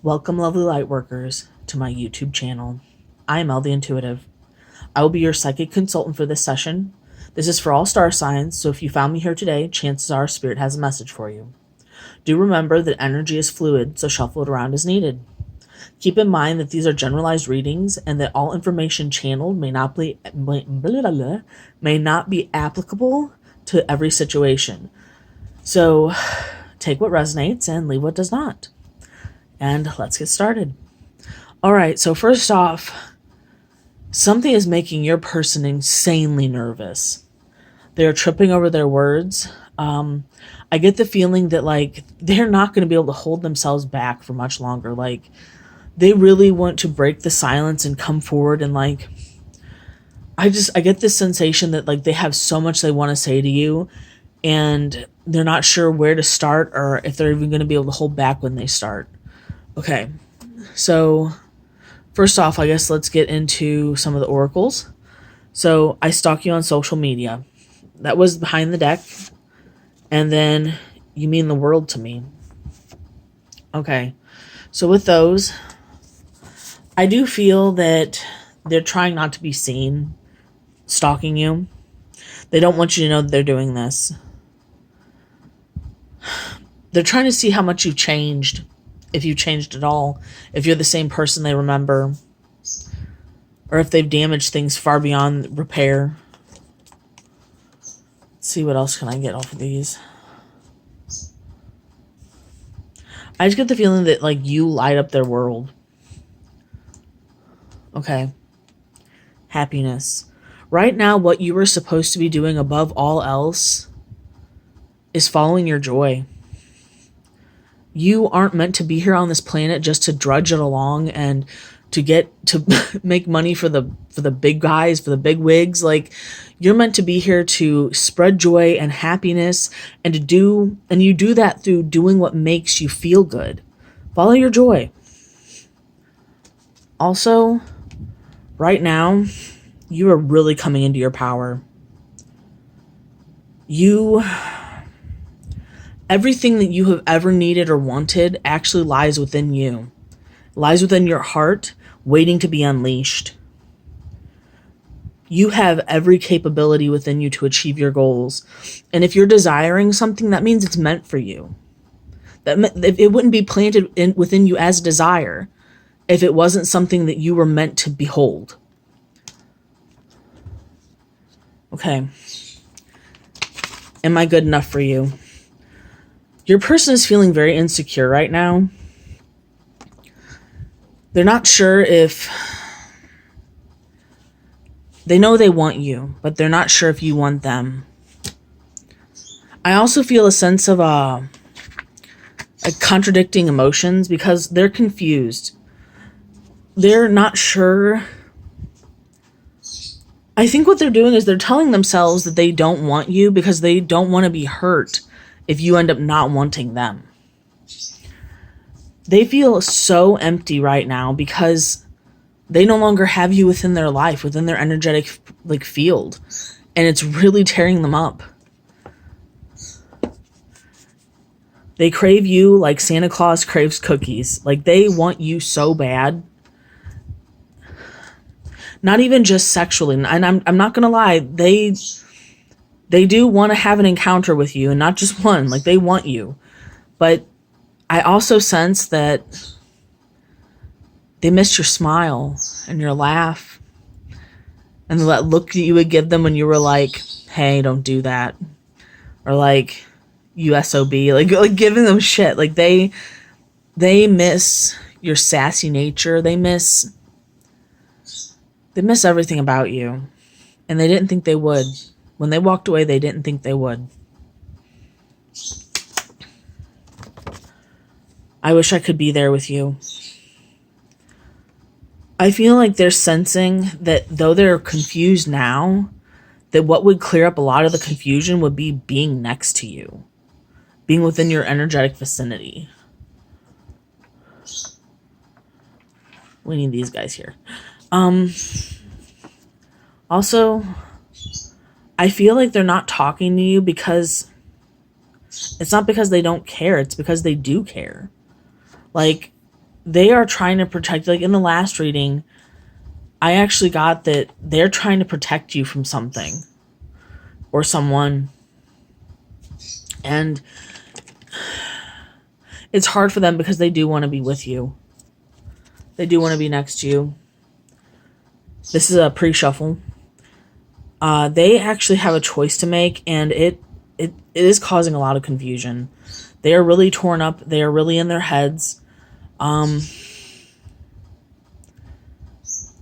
Welcome, lovely lightworkers, to my YouTube channel. I am Elle the Intuitive. I will be your psychic consultant for this session. This is for all star signs, so if you found me here today, chances are Spirit has a message for you. Do remember that energy is fluid, so shuffle it around as needed. Keep in mind that these are generalized readings and that all information channeled may not be applicable to every situation. So take what resonates and leave what does not. And let's get started. All right, so first off, something is making your person insanely nervous. They're tripping over their words. I get the feeling that they're not going to be able to hold themselves back for much longer. They really want to break the silence and come forward, and I get this sensation that they have so much they want to say to you, and they're not sure where to start or if they're even going to be able to hold back when they start. Okay, so first off, I guess let's get into some of the oracles. So I stalk you on social media. That was behind the deck. And then you mean the world to me. Okay, so with those, I do feel that they're trying not to be seen stalking you. They don't want you to know that they're doing this. They're trying to see how much you've changed. If you changed at all, if you're the same person they remember, or if they've damaged things far beyond repair. Let's see, what else can I get off of these? I just get the feeling that you light up their world. Okay. Happiness. Right now, what you were supposed to be doing above all else is following your joy. You aren't meant to be here on this planet just to drudge it along and to get to make money for the big guys, for the big wigs. You're meant to be here to spread joy and happiness, and you do that through doing what makes you feel good. Follow your joy. Also, right now, you are really coming into your power. Everything that you have ever needed or wanted actually lies within you. Lies within your heart, waiting to be unleashed. You have every capability within you to achieve your goals. And if you're desiring something, that means it's meant for you. It wouldn't be planted within you as a desire if it wasn't something that you were meant to behold. Okay. Am I good enough for you? Your person is feeling very insecure right now. They're not sure if... They know they want you, but they're not sure if you want them. I also feel a sense of contradicting emotions because they're confused. They're not sure. I think what they're doing is they're telling themselves that they don't want you because they don't want to be hurt if you end up not wanting them. They feel so empty right now because they no longer have you within their life, within their energetic field, and it's really tearing them up. They crave you like Santa Claus craves cookies. They want you so bad. Not even just sexually, and I'm not gonna lie, they do want to have an encounter with you, and not just one. They want you. But I also sense that they miss your smile and your laugh and that look that you would give them when you were like, hey, don't do that. Or you SOB. Giving them shit. They miss your sassy nature. They miss everything about you. And they didn't think they would. When they walked away, they didn't think they would. I wish I could be there with you. I feel like they're sensing that though they're confused now, that what would clear up a lot of the confusion would be being next to you. Being within your energetic vicinity. We need these guys here. Also, I feel like they're not talking to you because it's not because they don't care. It's because they do care. they are trying to protect, like in the last reading, I actually got that they're trying to protect you from something or someone. And it's hard for them because they do want to be with you. They do want to be next to you. This is a pre-shuffle. They actually have a choice to make, and it is causing a lot of confusion. They are really torn up. They are really in their heads.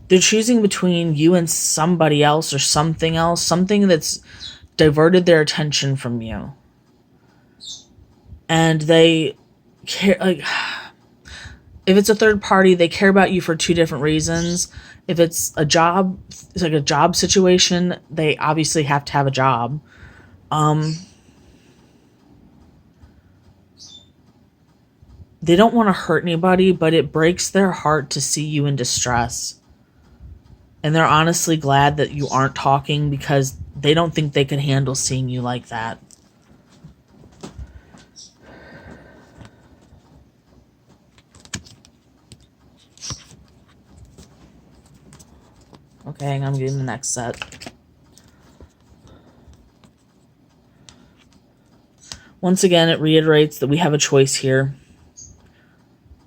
They're choosing between you and somebody else or something else, something that's diverted their attention from you. And they care, like, if it's a third party, they care about you for two different reasons. If it's a job, it's like a job situation, they obviously have to have a job. They don't want to hurt anybody, but it breaks their heart to see you in distress. And they're honestly glad that you aren't talking because they don't think they can handle seeing you like that. Okay, I'm getting the next set. Once again, it reiterates that we have a choice here.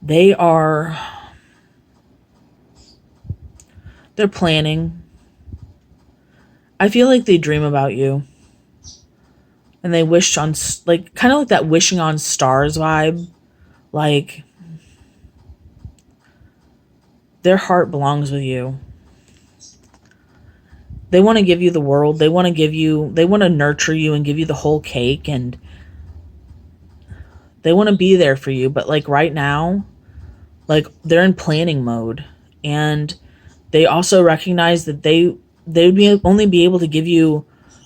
They're planning. I feel like they dream about you. And they wish on, like, kind of like that wishing on stars vibe. Like, their heart belongs with you. They want to give you the world. They want to nurture you and give you the whole cake. And they want to be there for you. But like right now, like they're in planning mode. And they also recognize that they would only be able to give you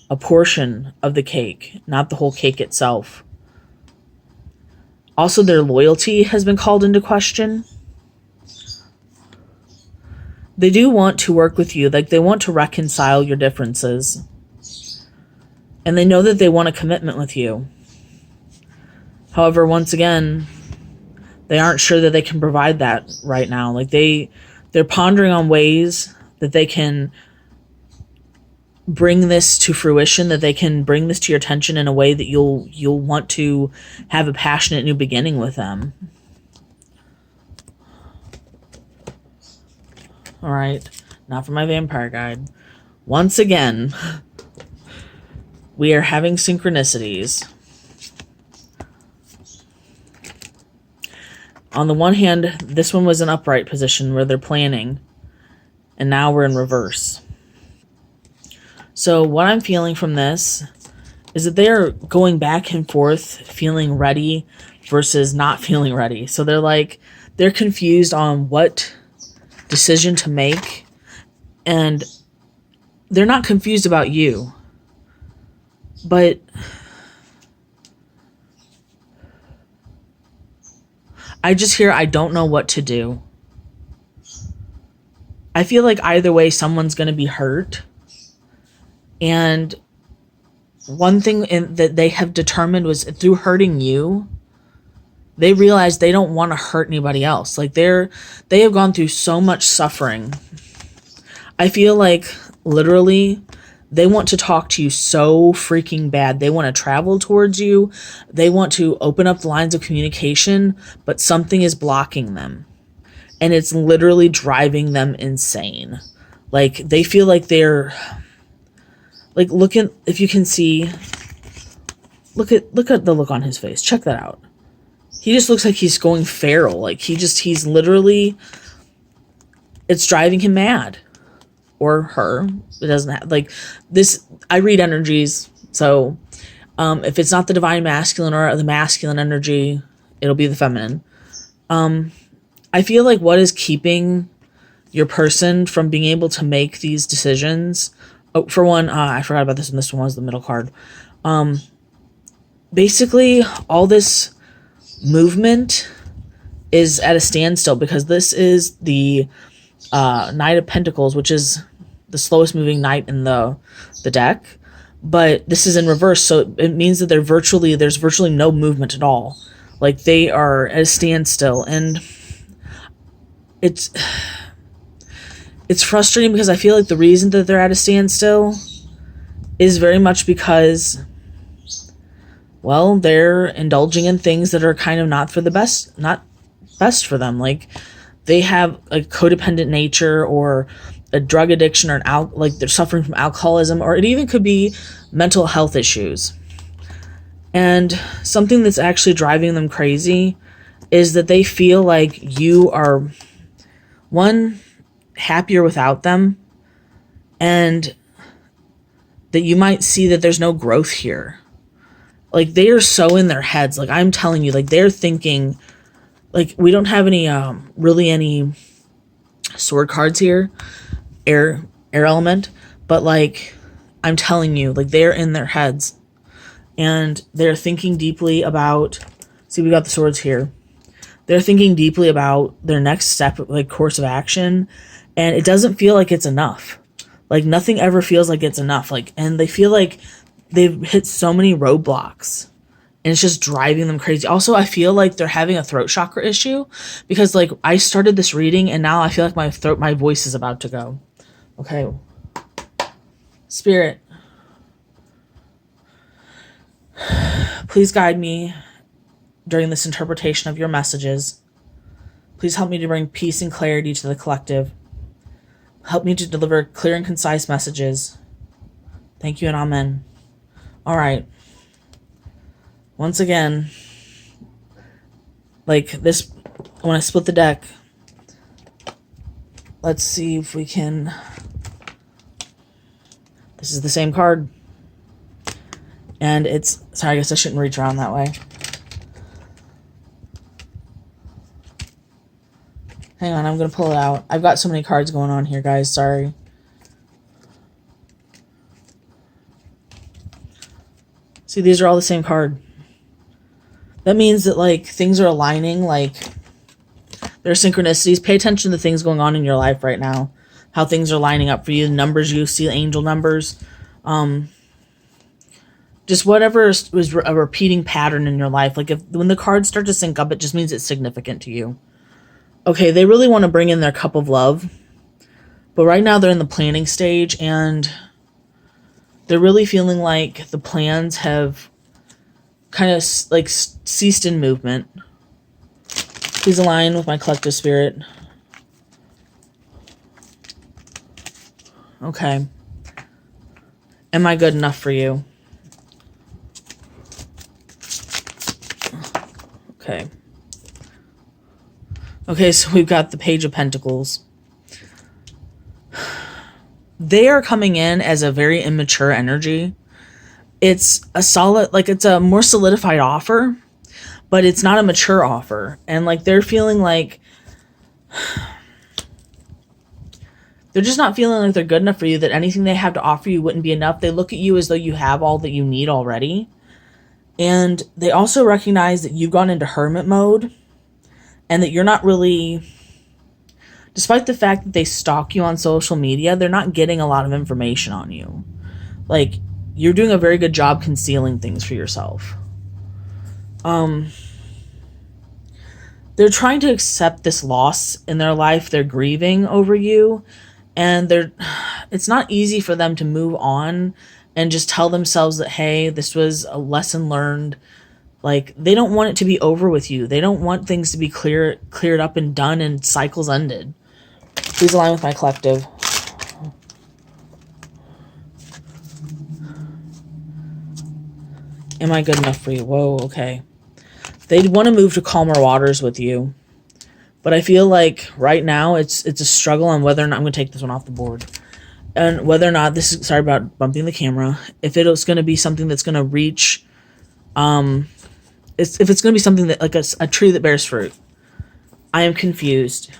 a portion of the cake, not the whole cake itself. Also, their loyalty has been called into question. They do want to work with you. Like, they want to reconcile your differences. And they know that they want a commitment with you. However, once again, they aren't sure that they can provide that right now. Like, they're pondering on ways that they can bring this to fruition, that they can bring this to your attention in a way that you'll want to have a passionate new beginning with them. All right, now for my vampire guide. Once again, we are having synchronicities. On the one hand, this one was an upright position where they're planning, and now we're in reverse. So what I'm feeling from this is that they're going back and forth, feeling ready versus not feeling ready. So they're confused on what decision to make, and they're not confused about you, but I just hear, I don't know what to do. I feel like either way, someone's going to be hurt. And one thing that they have determined was through hurting you, they realize they don't want to hurt anybody else. Like they have gone through so much suffering. I feel like literally they want to talk to you so freaking bad. They want to travel towards you. They want to open up the lines of communication, but something is blocking them. And it's literally driving them insane. Like they feel like they're like, if you can see, look at the look on his face. Check that out. He just looks like he's going feral. Like he's literally, it's driving him mad. Or her. It doesn't have, like, this, I read energies, so if it's not the divine masculine or the masculine energy, it'll be the feminine. I feel like what is keeping your person from being able to make these decisions, for one, I forgot about this, and this one was the middle card. Basically, all this movement is at a standstill because this is the Knight of Pentacles, which is the slowest moving knight in the deck, but this is in reverse, so it means that there's virtually no movement at all. Like they are at a standstill, and it's frustrating because I feel like the reason that they're at a standstill is very much because, well, they're indulging in things that are kind of not best for them. Like, they have a codependent nature, or a drug addiction, or like they're suffering from alcoholism, or it even could be mental health issues. And something that's actually driving them crazy is that they feel like you are, one, happier without them, and that you might see that there's no growth here. Like, they are so in their heads. Like, I'm telling you, like, they're thinking, like, we don't have any really any sword cards here, air element, but like, I'm telling you, like, they're in their heads, and they're thinking deeply about, see, we got the swords here. They're thinking deeply about their next step, like, course of action, and it doesn't feel like it's enough. Like, nothing ever feels like it's enough. Like, and they feel like they've hit so many roadblocks, and it's just driving them crazy. Also, I feel like they're having a throat chakra issue, because, like, I started this reading and now I feel like my voice is about to go. Okay. Spirit, please guide me during this interpretation of your messages. Please help me to bring peace and clarity to the collective. Help me to deliver clear and concise messages. Thank you and amen. All right. Once again, like this, when I split the deck, let's see if we can, this is the same card. And it's, sorry, I guess I shouldn't reach around that way. Hang on, I'm going to pull it out. I've got so many cards going on here, guys. Sorry. See, these are all the same card. That means that, like, things are aligning, like, there are synchronicities. Pay attention to the things going on in your life right now. How things are lining up for you. The numbers you see, angel numbers. Just whatever was a repeating pattern in your life. Like, when the cards start to sync up, it just means it's significant to you. Okay, they really want to bring in their cup of love. But right now they're in the planning stage, and they're really feeling like the plans have kind of, like, ceased in movement. Please align with my collective spirit. Okay. Am I good enough for you? Okay. Okay, so we've got the Page of Pentacles. They are coming in as a very immature energy. It's a solid, like, it's a more solidified offer, but it's not a mature offer. And, like, they're feeling like they're just not feeling like they're good enough for you, that anything they have to offer you wouldn't be enough. They look at you as though you have all that you need already. And they also recognize that you've gone into hermit mode, and that you're not really, despite the fact that they stalk you on social media, they're not getting a lot of information on you. Like, you're doing a very good job concealing things for yourself. They're trying to accept this loss in their life. They're grieving over you, and it's not easy for them to move on and just tell themselves that, hey, this was a lesson learned. Like, they don't want it to be over with you. They don't want things to be cleared up and done and cycles ended. Please align with my collective. Am I good enough for you? Whoa, okay. They want to move to calmer waters with you. But I feel like right now it's a struggle on whether or not, I'm going to take this one off the board. And whether or not this is, sorry about bumping the camera, if it's going to be something that's going to reach, if it's going to be something that, like a tree that bears fruit. I am confused.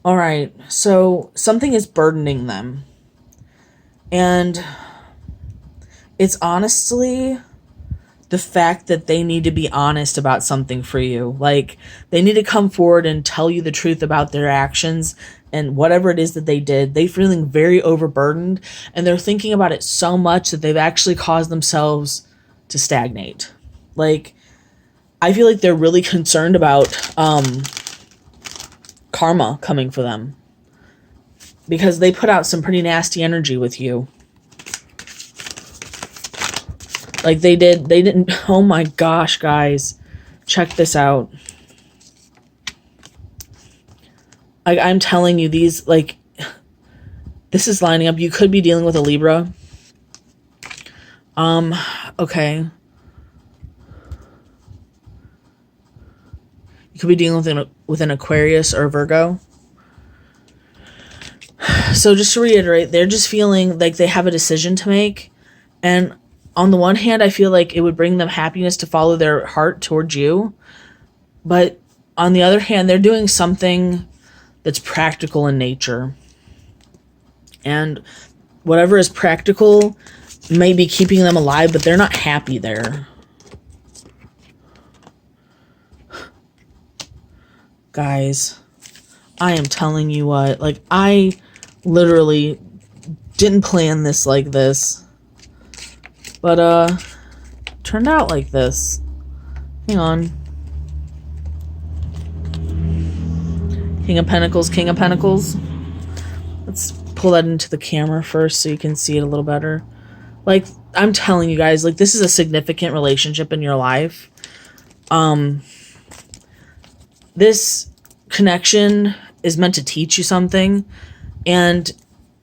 All right, so something is burdening them. And it's honestly the fact that they need to be honest about something for you. Like, they need to come forward and tell you the truth about their actions and whatever it is that they did. They're feeling very overburdened, and they're thinking about it so much that they've actually caused themselves to stagnate. Like, I feel like they're really concerned about karma coming for them, because they put out some pretty nasty energy with you. Like they didn't, oh my gosh, guys, check this out. Like, I'm telling you, these, like, this is lining up. You could be dealing with a Libra. Okay. You could be dealing with an Aquarius or Virgo. So just to reiterate, they're just feeling like they have a decision to make. And on the one hand, I feel like it would bring them happiness to follow their heart towards you. But on the other hand, they're doing something that's practical in nature. And whatever is practical may be keeping them alive, but they're not happy there. Guys, I am telling you what, like, I literally didn't plan this like this, but turned out like this. Hang on. King of Pentacles, King of Pentacles. Let's pull that into the camera first so you can see it a little better. Like, I'm telling you guys, like, this is a significant relationship in your life. This connection is meant to teach you something, and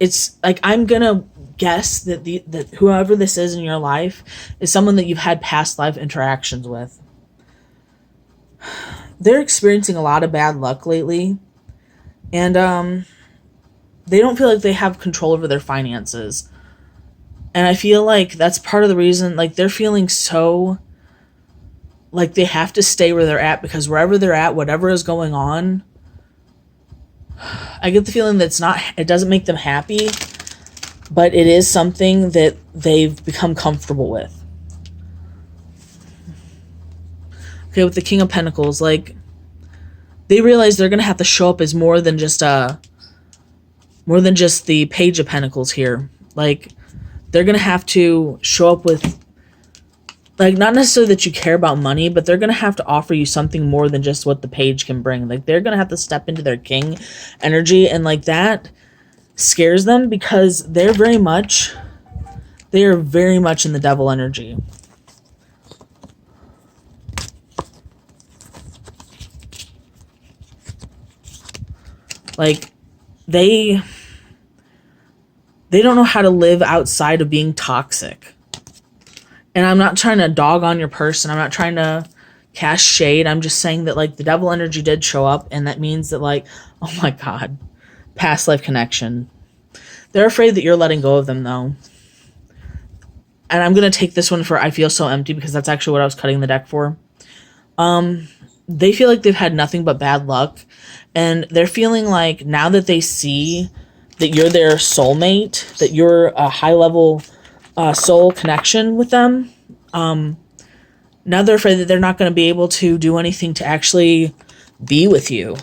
it's like, I'm gonna guess that that whoever this is in your life is someone that you've had past life interactions with. They're experiencing a lot of bad luck lately, and they don't feel like they have control over their finances. And I feel like that's part of the reason, like, they're feeling so like they have to stay where they're at, because wherever they're at, whatever is going on, I get the feeling that it doesn't make them happy, but it is something that they've become comfortable with. Okay, with the King of Pentacles, like, they realize they're going to have to show up as more than just the Page of Pentacles here. Like, they're going to have to show up with, like, not necessarily that you care about money, but they're going to have to offer you something more than just what the Page can bring. Like, they're going to have to step into their King energy, and, like, that scares them, because they are very much in the Devil energy. Like, they don't know how to live outside of being toxic. And I'm not trying to dog on your person. I'm not trying to cast shade. I'm just saying that, like, the Devil energy did show up, and that means that, like, oh my God, past life connection. They're afraid that you're letting go of them, though. And I'm going to take this one for I Feel So Empty, because that's actually what I was cutting the deck for. They feel like they've had nothing but bad luck, and they're feeling like now that they see that you're their soulmate, that you're a high-level soul connection with them, now they're afraid that they're not going to be able to do anything to actually be with you.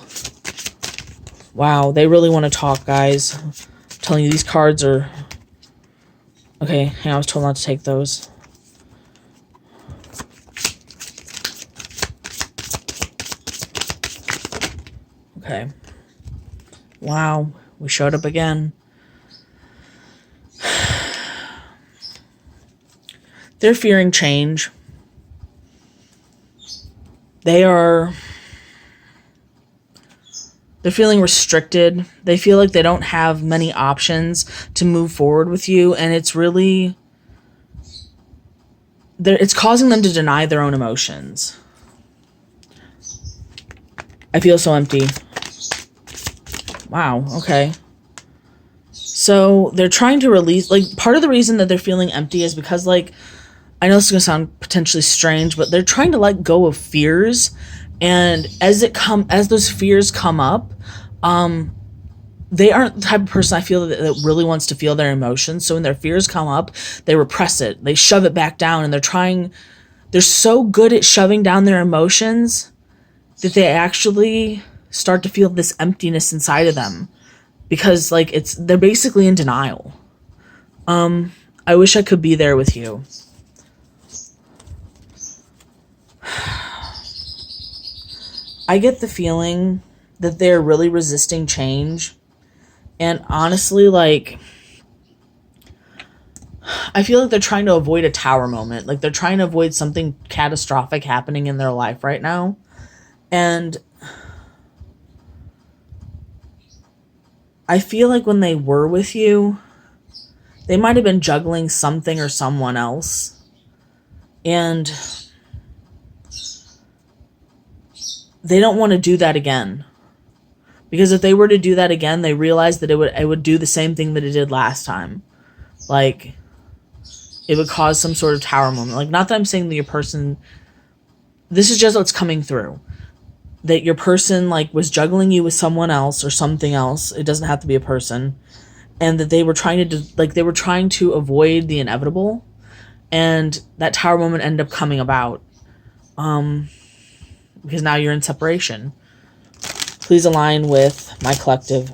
Wow, they really want to talk, guys. I'm telling you, these cards are... Okay, hang on, I was told not to take those. Okay. Wow, we showed up again. They're fearing change. They're feeling restricted. They feel like they don't have many options to move forward with you, and it's really... it's causing them to deny their own emotions. I feel so empty. Wow, okay. So they're trying to release... Like, part of the reason that they're feeling empty is because, like, I know this is going to sound potentially strange, but they're trying to let go of fears. And as those fears come up, they aren't the type of person I feel that really wants to feel their emotions. So when their fears come up, they repress it. They shove it back down, and they're so good at shoving down their emotions that they actually start to feel this emptiness inside of them, because, like, they're basically in denial. I wish I could be there with you. I get the feeling that they're really resisting change. And honestly, like, I feel like they're trying to avoid a tower moment. Like, they're trying to avoid something catastrophic happening in their life right now. And I feel like when they were with you, they might have been juggling something or someone else. And they don't want to do that again. Because if they were to do that again, they realize that it would do the same thing that it did last time. Like, it would cause some sort of tower moment. Like, not that I'm saying that your person... This is just what's coming through. That your person, like, was juggling you with someone else or something else. It doesn't have to be a person. And that they were trying to avoid the inevitable. And that tower moment ended up coming about. Because now you're in separation. Please align with my collective.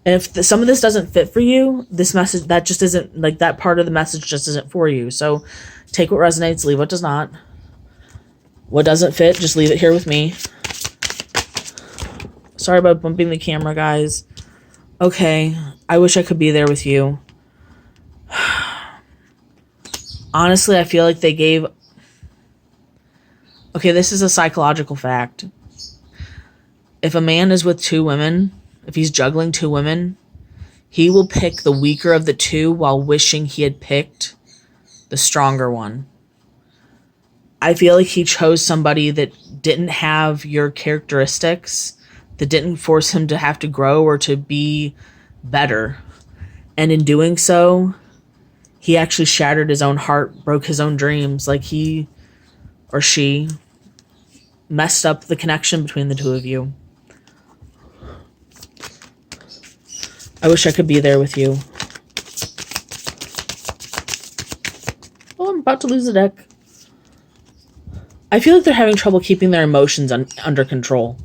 And if some of this doesn't fit for you, this message, that just isn't, like, that part of the message just isn't for you. So take what resonates, leave what does not. What doesn't fit, just leave it here with me. Sorry about bumping the camera, guys. Okay, I wish I could be there with you. Honestly, I feel like they gave... Okay, this is a psychological fact. If a man is with two women, if he's juggling two women, he will pick the weaker of the two while wishing he had picked the stronger one. I feel like he chose somebody that didn't have your characteristics, that didn't force him to have to grow or to be better. And in doing so, he actually shattered his own heart, broke his own dreams. Like, he or she messed up the connection between the two of you. I wish I could be there with you. Oh, I'm about to lose the deck. I feel like they're having trouble keeping their emotions under control.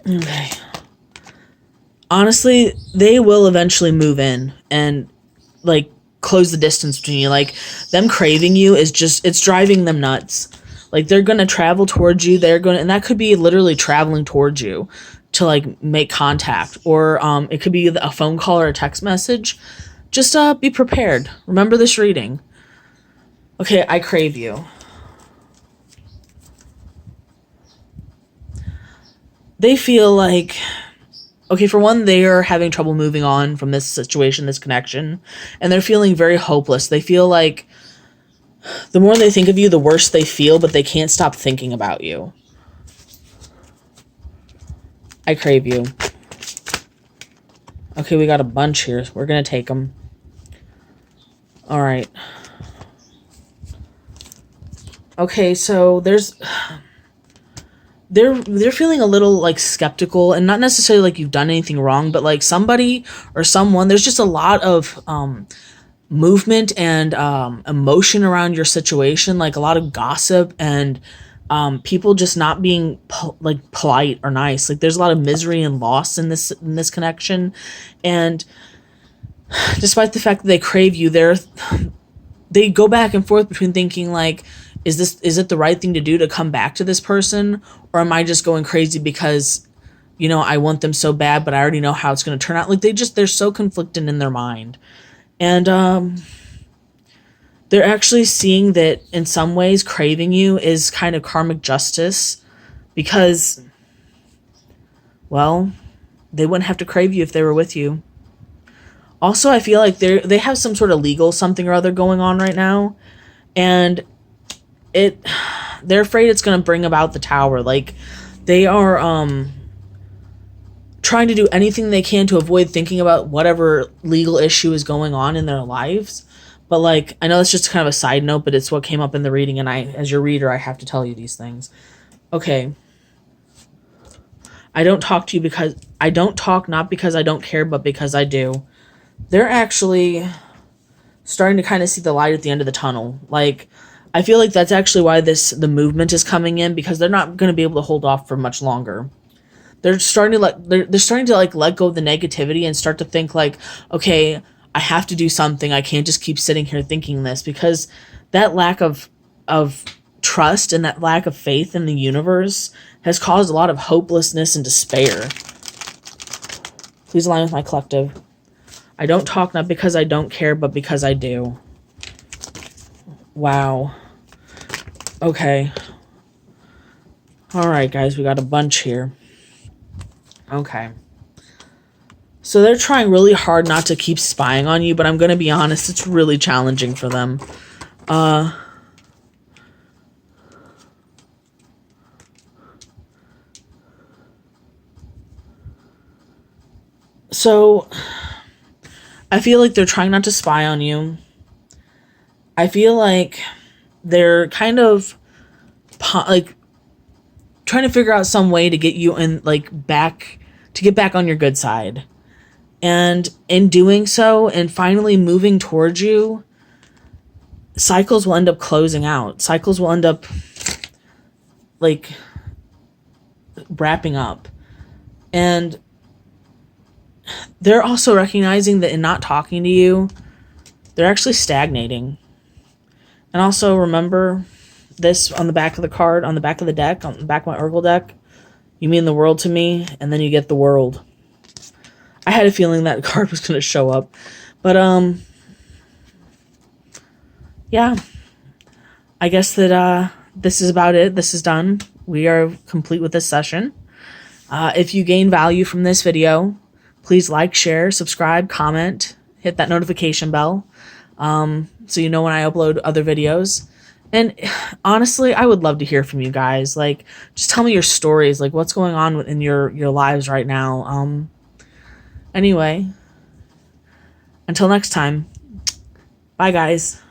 Okay. Honestly, they will eventually move in and, like, close the distance between you. Like, them craving you is just, it's driving them nuts. Like, they're going to travel towards you. And that could be literally traveling towards you to, like, make contact. Or it could be a phone call or a text message. Just be prepared. Remember this reading. Okay, I crave you. They feel like... Okay, for one, they are having trouble moving on from this situation, this connection. And they're feeling very hopeless. They feel like the more they think of you, the worse they feel, but they can't stop thinking about you. I crave you. Okay, we got a bunch here. We're going to take them. All right. Okay, so they're feeling a little, like, skeptical, and not necessarily like you've done anything wrong, but like somebody or someone, there's just a lot of movement and emotion around your situation, like a lot of gossip and people just not being polite or nice. Like, there's a lot of misery and loss in this connection. And despite the fact that they crave you, they go back and forth between thinking, like, is it the right thing to do to come back to this person? Or am I just going crazy because, you know, I want them so bad, but I already know how it's going to turn out? Like, they're so conflicted in their mind. And they're actually seeing that in some ways craving you is kind of karmic justice, because, well, they wouldn't have to crave you if they were with you. Also, I feel like they have some sort of legal something or other going on right now, and they're afraid it's going to bring about the tower. Like, they are trying to do anything they can to avoid thinking about whatever legal issue is going on in their lives. But, like, I know that's just kind of a side note, but it's what came up in the reading, and as your reader, I have to tell you these things. Okay. I don't talk not because I don't care, but because I do. They're actually starting to kind of see the light at the end of the tunnel. Like, I feel like that's actually why the movement is coming in, because they're not going to be able to hold off for much longer. They're starting to let go of the negativity and start to think, like, okay, I have to do something. I can't just keep sitting here thinking this, because that lack of trust and that lack of faith in the universe has caused a lot of hopelessness and despair. Please align with my collective. I don't talk not because I don't care, but because I do. Wow. Okay. All right, guys, we got a bunch here. Okay. So they're trying really hard not to keep spying on you, but I'm going to be honest, it's really challenging for them. So I feel like they're trying not to spy on you. I feel like they're kind of like trying to figure out some way to get you in, like, back, to get back on your good side. And in doing so and finally moving towards you, cycles will end up closing out. Cycles will end up, like, wrapping up. And they're also recognizing that in not talking to you, they're actually stagnating. And also remember this on the back of the card, on the back of the deck, on the back of my Oracle deck. You mean the world to me, and then you get the world. I had a feeling that card was going to show up. But, yeah. I guess that this is about it. This is done. We are complete with this session. If you gain value from this video, please like, share, subscribe, comment, hit that notification bell, so you know when I upload other videos. And honestly, I would love to hear from you guys. Like, just tell me your stories, like what's going on in your lives right now. Anyway, until next time, bye guys.